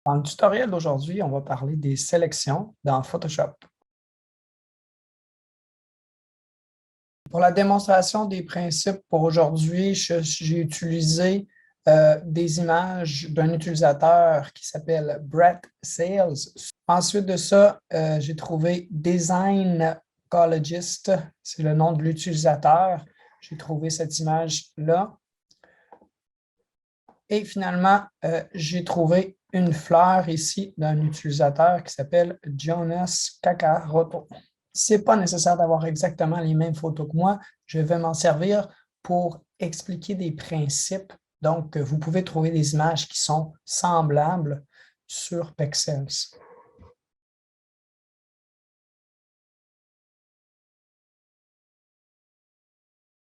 Dans le tutoriel d'aujourd'hui, on va parler des sélections dans Photoshop. Pour la démonstration des principes pour aujourd'hui, j'ai utilisé des images d'un utilisateur qui s'appelle Brett Sales. Ensuite de ça, j'ai trouvé Design Ecologist, c'est le nom de l'utilisateur. J'ai trouvé cette image-là. Et finalement, j'ai trouvé une fleur ici d'un utilisateur qui s'appelle Jonas Kakaroto. Ce n'est pas nécessaire d'avoir exactement les mêmes photos que moi. Je vais m'en servir pour expliquer des principes. Donc, vous pouvez trouver des images qui sont semblables sur Pexels.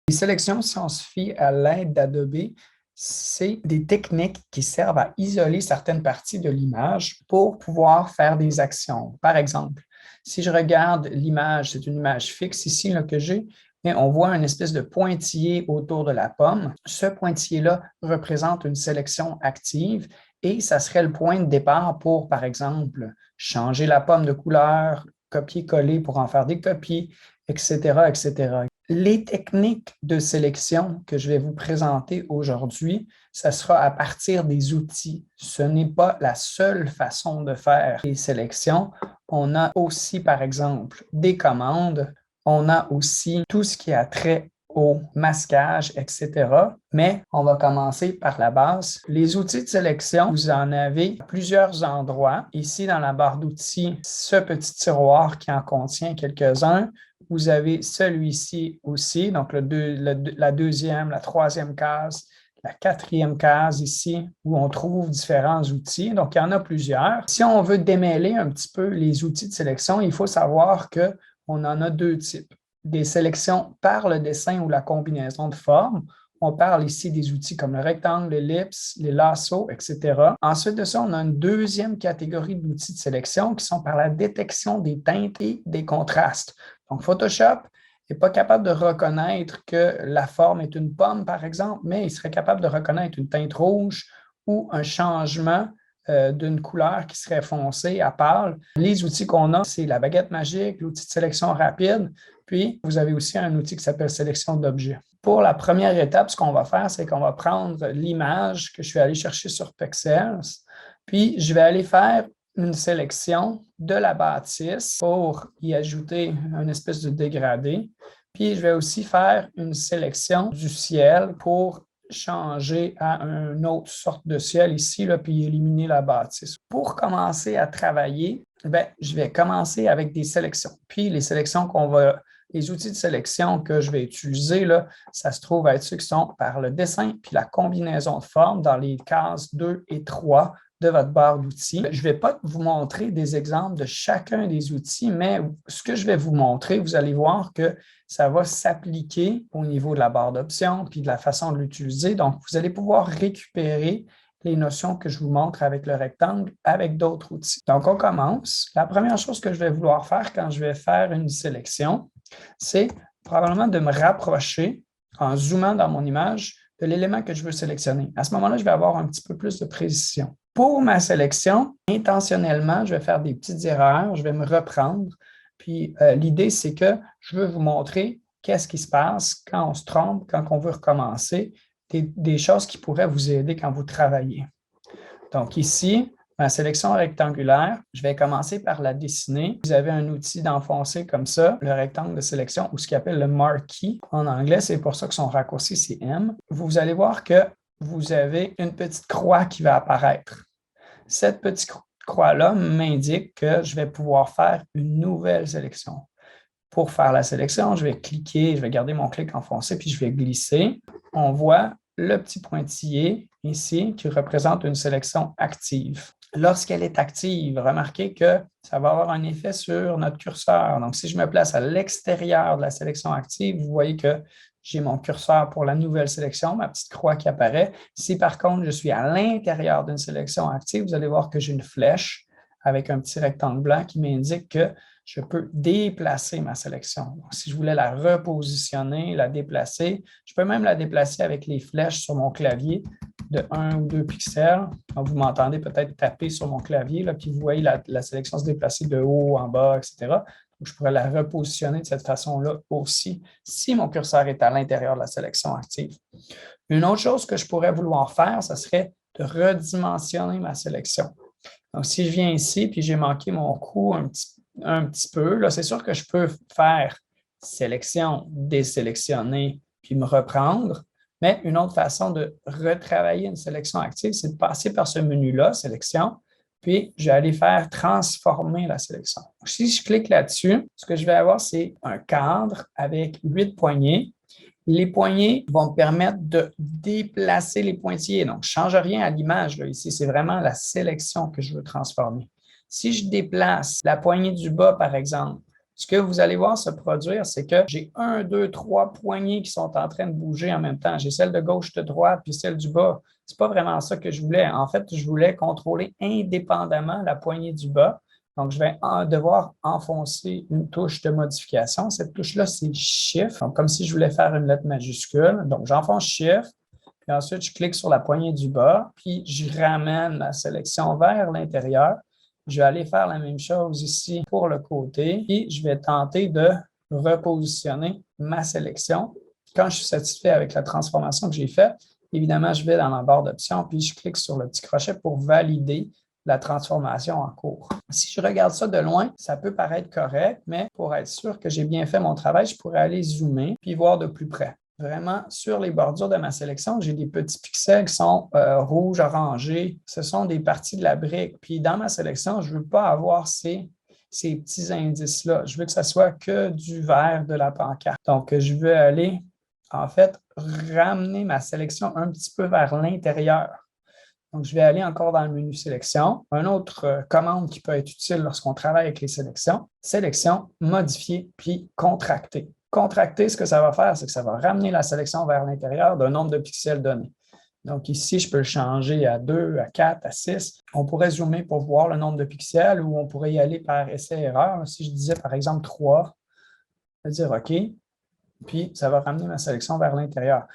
Les sélections, si on se fie à l'aide d'Adobe, c'est des techniques qui servent à isoler certaines parties de l'image pour pouvoir faire des actions. Par exemple, si je regarde l'image, c'est une image fixe ici là, que j'ai, mais on voit une espèce de pointillé autour de la pomme. Ce pointillé-là représente une sélection active et ça serait le point de départ pour, par exemple, changer la pomme de couleur, copier-coller pour en faire des copies, etc., etc. Les techniques de sélection que je vais vous présenter aujourd'hui, ce sera à partir des outils. Ce n'est pas la seule façon de faire les sélections. On a aussi, par exemple, des commandes. On a aussi tout ce qui a trait au masquage, etc. Mais on va commencer par la base. Les outils de sélection, vous en avez à plusieurs endroits. Ici, dans la barre d'outils, ce petit tiroir qui en contient quelques-uns. Vous avez celui-ci aussi, donc la deuxième, la troisième case, la quatrième case ici, où on trouve différents outils. Donc, il y en a plusieurs. Si on veut démêler un petit peu les outils de sélection, il faut savoir qu'on en a deux types. Des sélections par le dessin ou la combinaison de formes. On parle ici des outils comme le rectangle, l'ellipse, les lassos, etc. Ensuite de ça, on a une deuxième catégorie d'outils de sélection qui sont par la détection des teintes et des contrastes. Donc, Photoshop n'est pas capable de reconnaître que la forme est une pomme, par exemple, mais il serait capable de reconnaître une teinte rouge ou un changement d'une couleur qui serait foncée à pâle. Les outils qu'on a, c'est la baguette magique, l'outil de sélection rapide, puis vous avez aussi un outil qui s'appelle sélection d'objets. Pour la première étape, ce qu'on va faire, c'est qu'on va prendre l'image que je suis allé chercher sur Pexels, puis je vais aller faire une sélection de la bâtisse pour y ajouter une espèce de dégradé. Puis, je vais aussi faire une sélection du ciel pour changer à une autre sorte de ciel ici, là, puis éliminer la bâtisse. Pour commencer à travailler, je vais commencer avec des sélections. Puis, les outils de sélection que je vais utiliser, là, ça se trouve être ceux qui sont par le dessin puis la combinaison de formes dans les cases 2 et 3 de votre barre d'outils. Je ne vais pas vous montrer des exemples de chacun des outils, mais ce que je vais vous montrer, vous allez voir que ça va s'appliquer au niveau de la barre d'options puis de la façon de l'utiliser. Donc, vous allez pouvoir récupérer les notions que je vous montre avec le rectangle avec d'autres outils. Donc, on commence. La première chose que je vais vouloir faire quand je vais faire une sélection, c'est probablement de me rapprocher en zoomant dans mon image de l'élément que je veux sélectionner. À ce moment-là, je vais avoir un petit peu plus de précision. Pour ma sélection, intentionnellement, je vais faire des petites erreurs, je vais me reprendre. Puis l'idée, c'est que je veux vous montrer qu'est-ce qui se passe quand on se trompe, quand on veut recommencer, des choses qui pourraient vous aider quand vous travaillez. Donc ici, ma sélection rectangulaire, je vais commencer par la dessiner. Vous avez un outil d'enfoncer comme ça, le rectangle de sélection, ou ce qu'on appelle le marquee en anglais, c'est pour ça que son raccourci, c'est M. Vous allez voir que vous avez une petite croix qui va apparaître. Cette petite croix-là m'indique que je vais pouvoir faire une nouvelle sélection. Pour faire la sélection, je vais cliquer, je vais garder mon clic enfoncé, puis je vais glisser. On voit le petit pointillé ici qui représente une sélection active. Lorsqu'elle est active, remarquez que ça va avoir un effet sur notre curseur. Donc, si je me place à l'extérieur de la sélection active, vous voyez que j'ai mon curseur pour la nouvelle sélection, ma petite croix qui apparaît. Si par contre, je suis à l'intérieur d'une sélection active, vous allez voir que j'ai une flèche avec un petit rectangle blanc qui m'indique que je peux déplacer ma sélection. Donc, si je voulais la repositionner, la déplacer, je peux même la déplacer avec les flèches sur mon clavier de 1 ou 2 pixels. Donc, vous m'entendez peut-être taper sur mon clavier, là, puis vous voyez la sélection se déplacer de haut en bas, etc. Donc, je pourrais la repositionner de cette façon-là aussi si mon curseur est à l'intérieur de la sélection active. Une autre chose que je pourrais vouloir faire, ce serait de redimensionner ma sélection. Donc, si je viens ici puis j'ai manqué mon coup un petit peu, là, c'est sûr que je peux faire sélection, désélectionner, puis me reprendre. Mais une autre façon de retravailler une sélection active, c'est de passer par ce menu-là, sélection, puis je vais aller faire transformer la sélection. Si je clique là-dessus, ce que je vais avoir, c'est un cadre avec 8 poignées. Les poignées vont me permettre de déplacer les pointillés. Donc, je ne change rien à l'image. Ici, c'est vraiment la sélection que je veux transformer. Si je déplace la poignée du bas, par exemple, ce que vous allez voir se produire, c'est que j'ai 1, 2, 3 poignées qui sont en train de bouger en même temps. J'ai celle de gauche, de droite, puis celle du bas. Ce n'est pas vraiment ça que je voulais. En fait, je voulais contrôler indépendamment la poignée du bas. Donc, je vais devoir enfoncer une touche de modification. Cette touche-là, c'est Shift, donc comme si je voulais faire une lettre majuscule. Donc, j'enfonce Shift, puis ensuite, je clique sur la poignée du bas, puis je ramène la sélection vers l'intérieur. Je vais aller faire la même chose ici pour le côté, puis je vais tenter de repositionner ma sélection. Quand je suis satisfait avec la transformation que j'ai faite, évidemment, je vais dans ma barre d'options, puis je clique sur le petit crochet pour valider la transformation en cours. Si je regarde ça de loin, ça peut paraître correct, mais pour être sûr que j'ai bien fait mon travail, je pourrais aller zoomer puis voir de plus près. Vraiment, sur les bordures de ma sélection, j'ai des petits pixels qui sont rouges, orangés. Ce sont des parties de la brique. Puis dans ma sélection, je ne veux pas avoir ces petits indices-là. Je veux que ce soit que du vert de la pancarte. Donc, je veux aller, en fait, ramener ma sélection un petit peu vers l'intérieur. Donc, je vais aller encore dans le menu sélection. Une autre commande qui peut être utile lorsqu'on travaille avec les sélections, sélection, modifier, puis contracter. Contracter, ce que ça va faire, c'est que ça va ramener la sélection vers l'intérieur d'un nombre de pixels donné. Donc ici, je peux le changer à 2, à 4, à 6. On pourrait zoomer pour voir le nombre de pixels ou on pourrait y aller par essai-erreur. Si je disais par exemple 3, je vais dire OK, puis ça va ramener ma sélection vers l'intérieur.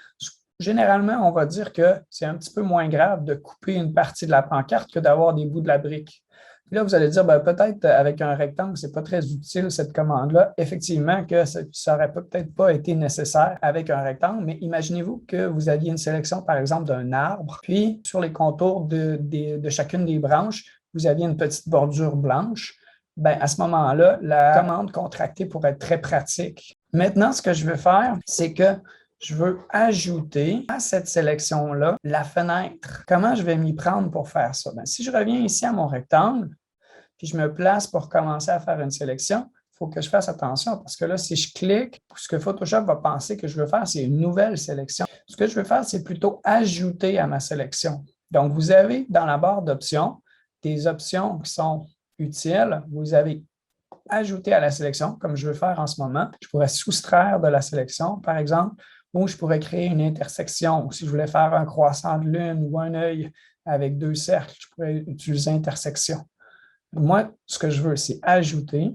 Généralement, on va dire que c'est un petit peu moins grave de couper une partie de la pancarte que d'avoir des bouts de la brique. Puis là, vous allez dire, peut-être avec un rectangle, ce n'est pas très utile cette commande-là. Effectivement, que ça n'aurait peut-être pas été nécessaire avec un rectangle, mais imaginez-vous que vous aviez une sélection, par exemple, d'un arbre, puis sur les contours de chacune des branches, vous aviez une petite bordure blanche. Bien, à ce moment-là, la commande contractée pourrait être très pratique. Maintenant, ce que je veux faire, c'est que je veux ajouter à cette sélection-là la fenêtre. Comment je vais m'y prendre pour faire ça? Bien, si je reviens ici à mon rectangle, puis je me place pour commencer à faire une sélection, il faut que je fasse attention parce que là, si je clique, ce que Photoshop va penser que je veux faire, c'est une nouvelle sélection. Ce que je veux faire, c'est plutôt ajouter à ma sélection. Donc, vous avez dans la barre d'options des options qui sont utiles. Vous avez ajouter à la sélection, comme je veux faire en ce moment. Je pourrais soustraire de la sélection, par exemple, ou je pourrais créer une intersection. Si je voulais faire un croissant de lune ou un œil avec 2 cercles, je pourrais utiliser intersection. Moi, ce que je veux, c'est ajouter.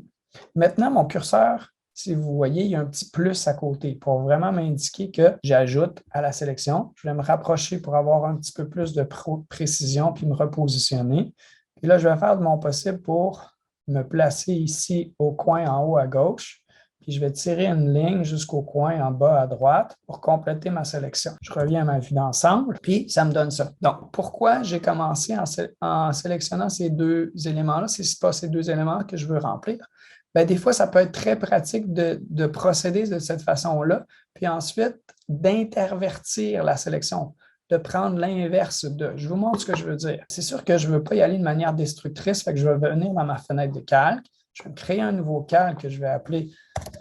Maintenant, mon curseur, si vous voyez, il y a un petit plus à côté pour vraiment m'indiquer que j'ajoute à la sélection. Je vais me rapprocher pour avoir un petit peu plus de précision puis me repositionner. Puis là, je vais faire de mon possible pour me placer ici au coin en haut à gauche. Puis je vais tirer une ligne jusqu'au coin en bas à droite pour compléter ma sélection. Je reviens à ma vue d'ensemble, puis ça me donne ça. Donc, pourquoi j'ai commencé en sélectionnant ces deux éléments-là, si ce n'est pas ces deux éléments que je veux remplir? Bien, des fois, ça peut être très pratique de procéder de cette façon-là, puis ensuite d'intervertir la sélection, de prendre l'inverse de. Je vous montre ce que je veux dire. C'est sûr que je ne veux pas y aller de manière destructrice, fait que je vais venir dans ma fenêtre de calque. Je vais créer un nouveau calque que je vais appeler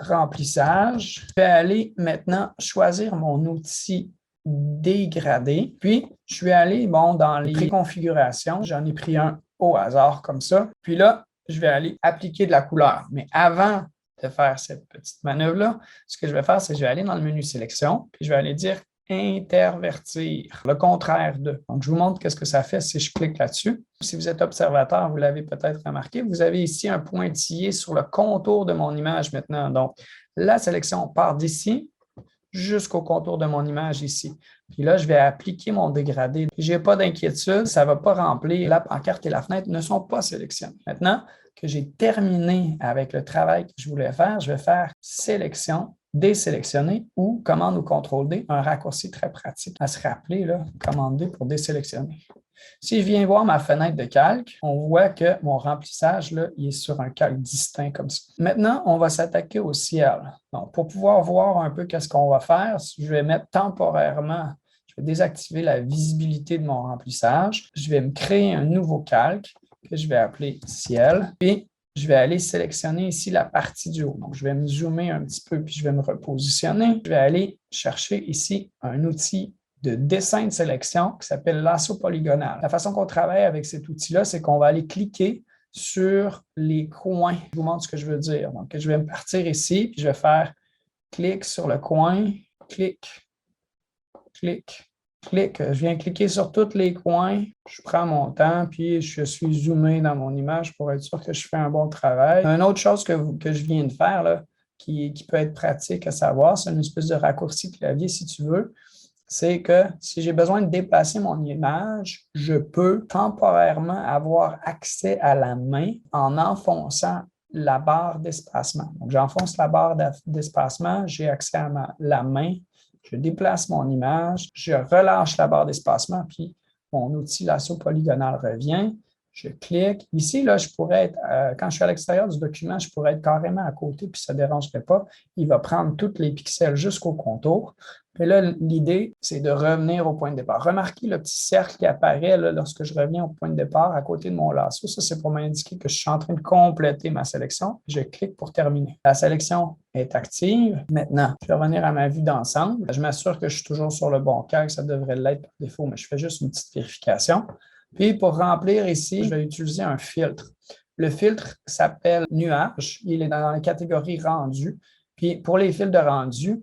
remplissage. Je vais aller maintenant choisir mon outil dégradé. Puis, je vais aller dans les préconfigurations. J'en ai pris un au hasard comme ça. Puis là, je vais aller appliquer de la couleur. Mais avant de faire cette petite manœuvre-là, ce que je vais faire, c'est que je vais aller dans le menu sélection, puis je vais aller dire intervertir, le contraire de. Donc, je vous montre qu'est-ce que ça fait si je clique là-dessus. Si vous êtes observateur, vous l'avez peut-être remarqué, vous avez ici un pointillé sur le contour de mon image maintenant. Donc, la sélection part d'ici, jusqu'au contour de mon image ici. Puis là, je vais appliquer mon dégradé. Je n'ai pas d'inquiétude, ça ne va pas remplir. La pancarte et la fenêtre ne sont pas sélectionnées. Maintenant que j'ai terminé avec le travail que je voulais faire, je vais faire sélection, désélectionner ou commande ou contrôle D, un raccourci très pratique à se rappeler, là, commande D pour désélectionner. Si je viens voir ma fenêtre de calque, on voit que mon remplissage, là, il est sur un calque distinct comme ça. Maintenant, on va s'attaquer au ciel. Donc, pour pouvoir voir un peu qu'est-ce qu'on va faire, je vais mettre temporairement, je vais désactiver la visibilité de mon remplissage. Je vais me créer un nouveau calque que je vais appeler ciel. Puis, je vais aller sélectionner ici la partie du haut. Donc, je vais me zoomer un petit peu, puis je vais me repositionner. Je vais aller chercher ici un outil de dessin de sélection qui s'appelle lasso polygonal. La façon qu'on travaille avec cet outil-là, c'est qu'on va aller cliquer sur les coins. Je vous montre ce que je veux dire. Donc, je vais me partir ici, puis je vais faire clic sur le coin, clic, clic, clic. Je viens cliquer sur tous les coins. Je prends mon temps, puis je suis zoomé dans mon image pour être sûr que je fais un bon travail. Une autre chose que je viens de faire, là, qui peut être pratique à savoir, c'est une espèce de raccourci clavier, si tu veux. C'est que si j'ai besoin de déplacer mon image, je peux temporairement avoir accès à la main en enfonçant la barre d'espacement. Donc, j'enfonce la barre d'espacement, j'ai accès à la main, je déplace mon image, je relâche la barre d'espacement, puis mon outil lasso polygonal revient. Je clique. Ici, là, je pourrais être, quand je suis à l'extérieur du document, je pourrais être carrément à côté, puis ça ne dérangerait pas. Il va prendre tous les pixels jusqu'au contour. Puis là, l'idée, c'est de revenir au point de départ. Remarquez le petit cercle qui apparaît là, lorsque je reviens au point de départ à côté de mon lasso. Ça, c'est pour m'indiquer que je suis en train de compléter ma sélection. Je clique pour terminer. La sélection est active. Maintenant, je vais revenir à ma vue d'ensemble. Je m'assure que je suis toujours sur le bon calque. Ça devrait l'être par défaut, mais je fais juste une petite vérification. Puis, pour remplir ici, je vais utiliser un filtre. Le filtre s'appelle nuage. Il est dans la catégorie rendu. Puis, pour les fils de rendu,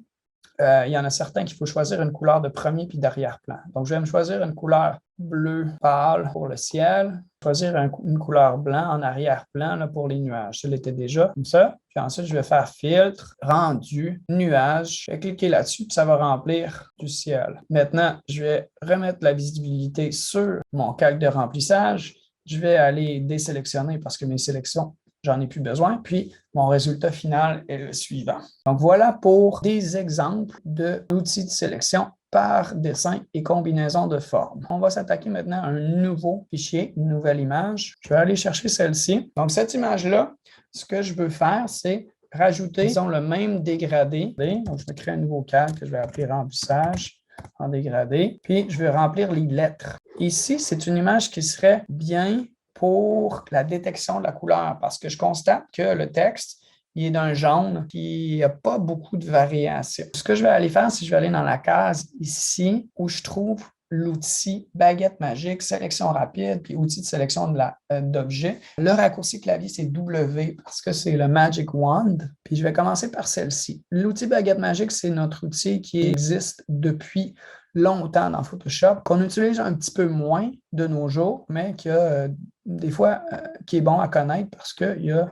il y en a certains qu'il faut choisir une couleur de premier puis d'arrière-plan. Donc, je vais me choisir une couleur bleu pâle pour le ciel, choisir une couleur blanc en arrière-plan là, pour les nuages. Je l'étais déjà comme ça. Puis ensuite, je vais faire filtre, rendu, nuage. Je vais cliquer là-dessus, puis ça va remplir du ciel. Maintenant, je vais remettre la visibilité sur mon calque de remplissage. Je vais aller désélectionner parce que mes sélections, j'en ai plus besoin. Puis, mon résultat final est le suivant. Donc, voilà pour des exemples d'outils de sélection par dessin et combinaison de formes. On va s'attaquer maintenant à un nouveau fichier, une nouvelle image. Je vais aller chercher celle-ci. Donc, cette image-là, ce que je veux faire, c'est rajouter, disons, le même dégradé. Donc, je vais créer un nouveau calque que je vais appeler remplissage en dégradé. Puis, je vais remplir les lettres. Ici, c'est une image qui serait bien pour la détection de la couleur parce que je constate que le texte, il est d'un jaune qui n'a pas beaucoup de variation. Ce que je vais aller faire, c'est que je vais aller dans la case ici où je trouve l'outil baguette magique, sélection rapide, puis outil de sélection d'objets. Le raccourci clavier, c'est W parce que c'est le Magic Wand. Puis je vais commencer par celle-ci. L'outil baguette magique, c'est notre outil qui existe depuis longtemps dans Photoshop, qu'on utilise un petit peu moins de nos jours, mais qui a des fois qui est bon à connaître parce qu'il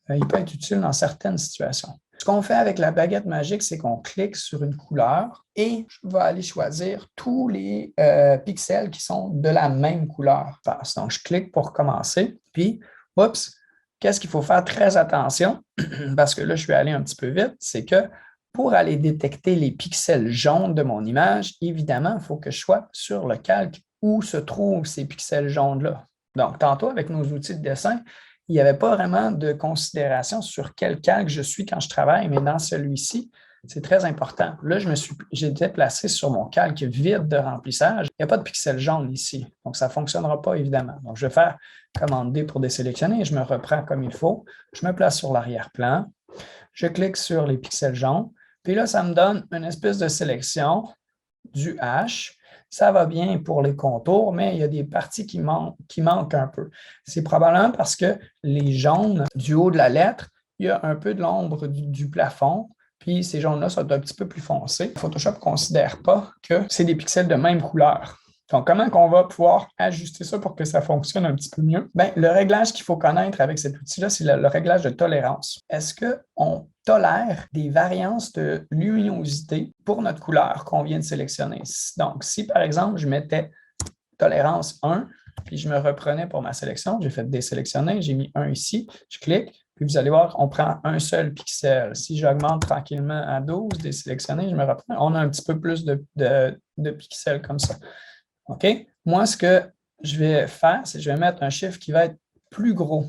peut être utile dans certaines situations. Ce qu'on fait avec la baguette magique, c'est qu'on clique sur une couleur et je vais aller choisir tous les pixels qui sont de la même couleur. Donc, je clique pour commencer. Puis, oups, qu'est-ce qu'il faut faire très attention? Parce que là, je vais aller un petit peu vite. C'est que pour aller détecter les pixels jaunes de mon image, évidemment, il faut que je sois sur le calque où se trouvent ces pixels jaunes-là. Donc, tantôt, avec nos outils de dessin, il n'y avait pas vraiment de considération sur quel calque je suis quand je travaille, mais dans celui-ci, c'est très important. Là, j'étais placé sur mon calque vide de remplissage. Il n'y a pas de pixels jaunes ici, donc ça ne fonctionnera pas, évidemment. Donc, je vais faire commande D pour désélectionner et je me reprends comme il faut. Je me place sur l'arrière-plan. Je clique sur les pixels jaunes. Puis là, ça me donne une espèce de sélection du H. Ça va bien pour les contours, mais il y a des parties qui manquent un peu. C'est probablement parce que les jaunes du haut de la lettre, il y a un peu de l'ombre du plafond, puis ces jaunes-là sont un petit peu plus foncés. Photoshop ne considère pas que c'est des pixels de même couleur. Donc, comment on va pouvoir ajuster ça pour que ça fonctionne un petit peu mieux? Bien, le réglage qu'il faut connaître avec cet outil-là, c'est le réglage de tolérance. Est-ce qu'on tolère des variances de luminosité pour notre couleur qu'on vient de sélectionner? Donc, si par exemple, je mettais tolérance 1, puis je me reprenais pour ma sélection, j'ai fait désélectionner, j'ai mis 1 ici, je clique, puis vous allez voir, on prend un seul pixel. Si j'augmente tranquillement à 12, désélectionner, je me reprends, on a un petit peu plus de pixels comme ça. OK? Moi, ce que je vais faire, c'est que je vais mettre un chiffre qui va être plus gros.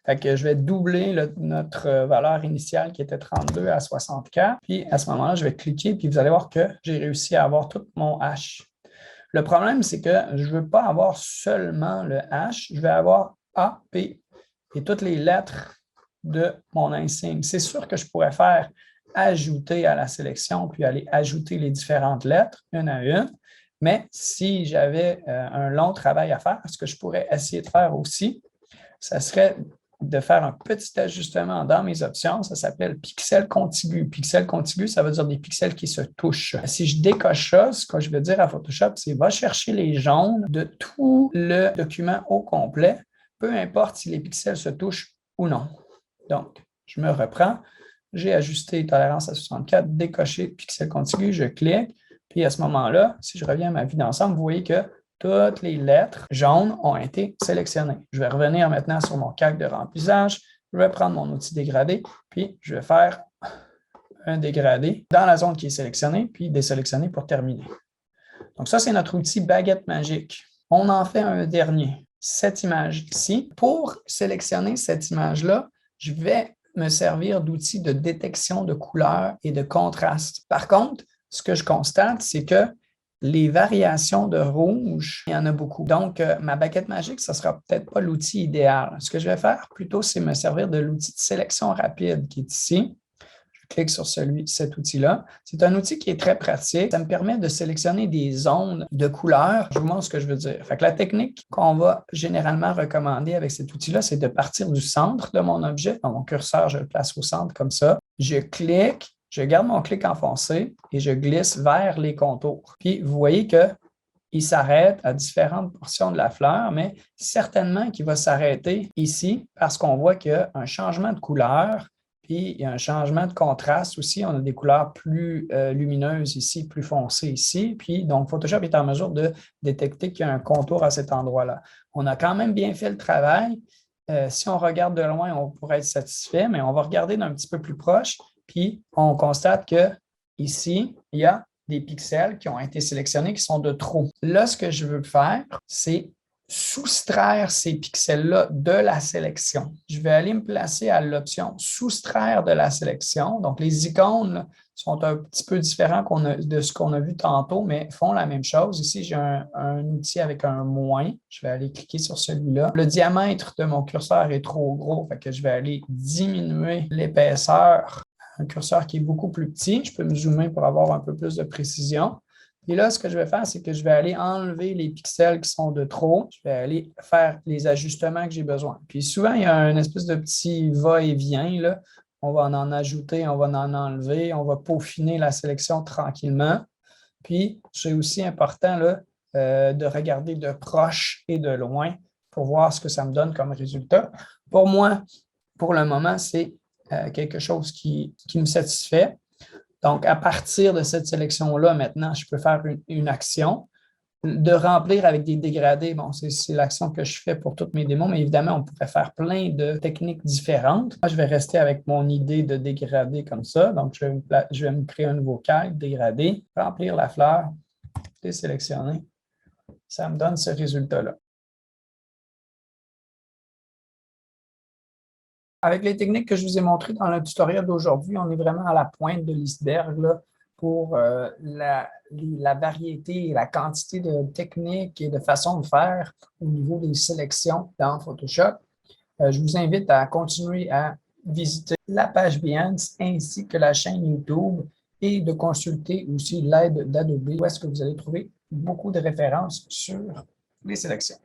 Fait que je vais doubler notre valeur initiale qui était 32 à 64. Puis à ce moment-là, je vais cliquer, puis vous allez voir que j'ai réussi à avoir tout mon H. Le problème, c'est que je ne veux pas avoir seulement le H, je vais avoir A, P et toutes les lettres de mon insigne. C'est sûr que je pourrais faire ajouter à la sélection, puis aller ajouter les différentes lettres une à une. Mais si j'avais un long travail à faire, ce que je pourrais essayer de faire aussi, ça serait de faire un petit ajustement dans mes options. Ça s'appelle pixel contigu. Pixel contigu, ça veut dire des pixels qui se touchent. Si je décoche ça, ce que je veux dire à Photoshop, c'est va chercher les jaunes de tout le document au complet, peu importe si les pixels se touchent ou non. Donc, je me reprends. J'ai ajusté tolérance à 64, décoché pixel contigu, je clique. Puis à ce moment-là, si je reviens à ma vue d'ensemble, vous voyez que toutes les lettres jaunes ont été sélectionnées. Je vais revenir maintenant sur mon calque de remplissage. Je vais prendre mon outil dégradé, puis je vais faire un dégradé dans la zone qui est sélectionnée, puis désélectionner pour terminer. Donc ça, c'est notre outil baguette magique. On en fait un dernier, cette image ici. Pour sélectionner cette image-là, je vais me servir d'outils de détection de couleurs et de contraste. Par contre, ce que je constate, c'est que les variations de rouge, il y en a beaucoup. Donc, ma baguette magique, ce ne sera peut-être pas l'outil idéal. Ce que je vais faire plutôt, c'est me servir de l'outil de sélection rapide qui est ici. Je clique sur cet outil-là. C'est un outil qui est très pratique. Ça me permet de sélectionner des zones de couleurs. Je vous montre ce que je veux dire. Fait que la technique qu'on va généralement recommander avec cet outil-là, c'est de partir du centre de mon objet. Donc, mon curseur, je le place au centre comme ça. Je clique. Je garde mon clic enfoncé et je glisse vers les contours. Puis, vous voyez qu'il s'arrête à différentes portions de la fleur, mais certainement qu'il va s'arrêter ici parce qu'on voit qu'il y a un changement de couleur, puis il y a un changement de contraste aussi. On a des couleurs plus lumineuses ici, plus foncées ici. Puis, donc, Photoshop est en mesure de détecter qu'il y a un contour à cet endroit-là. On a quand même bien fait le travail. Si on regarde de loin, on pourrait être satisfait, mais on va regarder d'un petit peu plus proche. Puis, on constate qu'ici, il y a des pixels qui ont été sélectionnés qui sont de trop. Là, ce que je veux faire, c'est soustraire ces pixels-là de la sélection. Je vais aller me placer à l'option « Soustraire de la sélection ». Donc, les icônes là, sont un petit peu différents de ce qu'on a vu tantôt, mais font la même chose. Ici, j'ai un outil avec un moins. Je vais aller cliquer sur celui-là. Le diamètre de mon curseur est trop gros, fait que je vais aller diminuer l'épaisseur. Un curseur qui est beaucoup plus petit. Je peux me zoomer pour avoir un peu plus de précision. Et là, ce que je vais faire, c'est que je vais aller enlever les pixels qui sont de trop. Je vais aller faire les ajustements que j'ai besoin. Puis souvent, il y a une espèce de petit va-et-vient, là. On va en ajouter, on va en enlever, on va peaufiner la sélection tranquillement. Puis, c'est aussi important là, de regarder de proche et de loin pour voir ce que ça me donne comme résultat. Pour moi, pour le moment, c'est quelque chose qui me satisfait. Donc, à partir de cette sélection-là, maintenant, je peux faire une action. De remplir avec des dégradés, bon, c'est l'action que je fais pour toutes mes démos, mais évidemment, on pourrait faire plein de techniques différentes. Moi, je vais rester avec mon idée de dégradé comme ça. Donc, je vais me créer un nouveau calque, dégradé, remplir la fleur, désélectionner. Ça me donne ce résultat-là. Avec les techniques que je vous ai montrées dans le tutoriel d'aujourd'hui, on est vraiment à la pointe de l'iceberg pour la variété et la quantité de techniques et de façons de faire au niveau des sélections dans Photoshop. Je vous invite à continuer à visiter la page Behance ainsi que la chaîne YouTube et de consulter aussi l'aide d'Adobe où est-ce que vous allez trouver beaucoup de références sur les sélections.